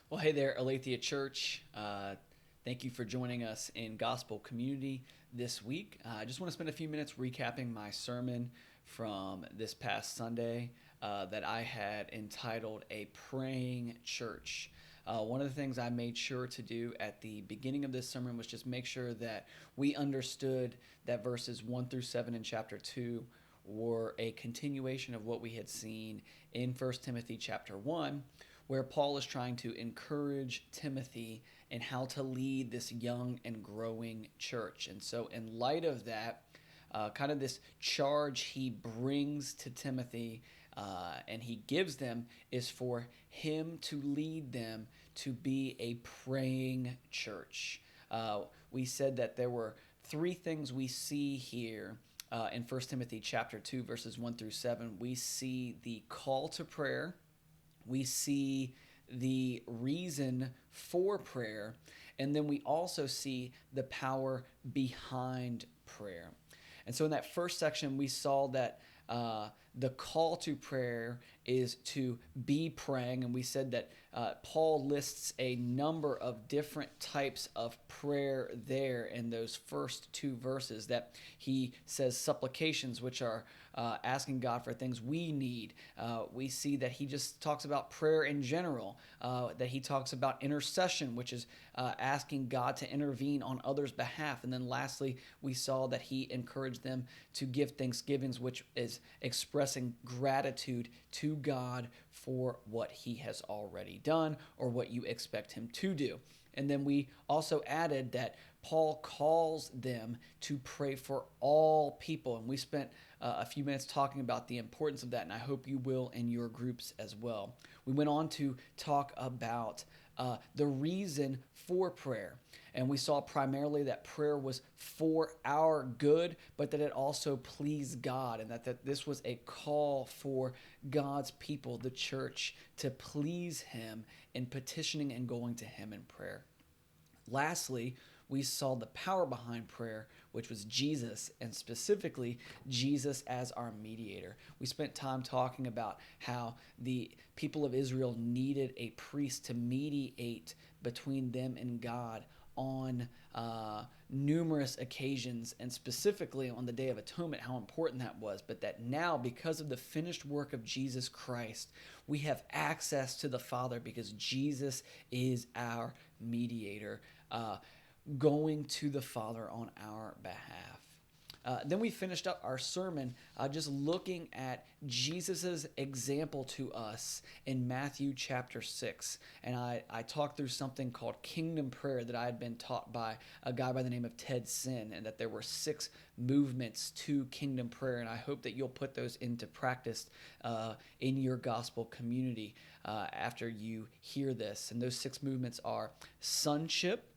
Well, hey there, Aletheia Church. Thank you for joining us in Gospel Community this week. I just want to spend a few minutes recapping my sermon from this past Sunday that I had entitled A Praying Church. One of the things I made sure to do at the beginning of this sermon was just make sure that we understood that verses 1 through 7 in chapter 2 were a continuation of what we had seen in 1 Timothy chapter 1, where Paul is trying to encourage Timothy in how to lead this young and growing church. And so, in light of that, kind of this charge he brings to Timothy and he gives them is for him to lead them to be a praying church. We said that there were three things we see here in 1 Timothy chapter 2, verses 1 through 7. We see the call to prayer, we see the reason for prayer, and then we also see the power behind prayer. And so in that first section, we saw that the call to prayer is to be praying, and we said that Paul lists a number of different types of prayer there in those first two verses. That he says supplications, which are asking God for things we need. We see that he just talks about prayer in general, that he talks about intercession, which is asking God to intervene on others' behalf. And then lastly, we saw that he encouraged them to give thanksgivings, which is expressing gratitude to God for what he has already done or what you expect him to do. And then we also added that Paul calls them to pray for all people. And we spent a few minutes talking about the importance of that, and I hope you will in your groups as well. We went on to talk about the reason for prayer. And we saw primarily that prayer was for our good, but that it also pleased God, and that this was a call for God's people, the church, to please him in petitioning and going to him in prayer. Lastly, we saw the power behind prayer, which was Jesus, and specifically Jesus as our mediator. We spent time talking about how the people of Israel needed a priest to mediate between them and God on numerous occasions, and specifically on the Day of Atonement, how important that was. But that now, because of the finished work of Jesus Christ, we have access to the Father because Jesus is our mediator, going to the Father on our behalf. Then we finished up our sermon just looking at Jesus' example to us in Matthew chapter 6. And I talked through something called kingdom prayer that I had been taught by a guy by the name of Ted Sin, and that there were 6 movements to kingdom prayer. And I hope that you'll put those into practice in your gospel community after you hear this. And those 6 movements are sonship.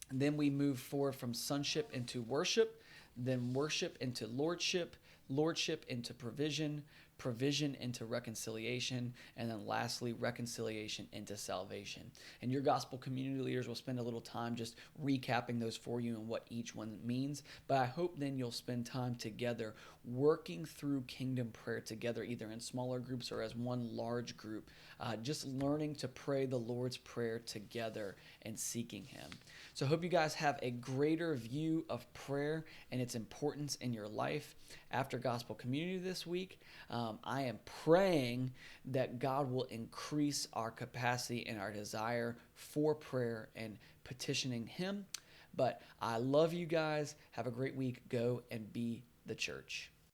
And then we move forward from sonship into worship, then worship into lordship, lordship into provision, provision into reconciliation, and then lastly, reconciliation into salvation. And your gospel community leaders will spend a little time just recapping those for you and what each one means. But I hope then you'll spend time together working through kingdom prayer together, either in smaller groups or as one large group, just learning to pray the Lord's Prayer together and seeking him. So I hope you guys have a greater view of prayer and its importance in your life after gospel community this week. I am praying that God will increase our capacity and our desire for prayer and petitioning him. But I love you guys. Have a great week. Go and be the church.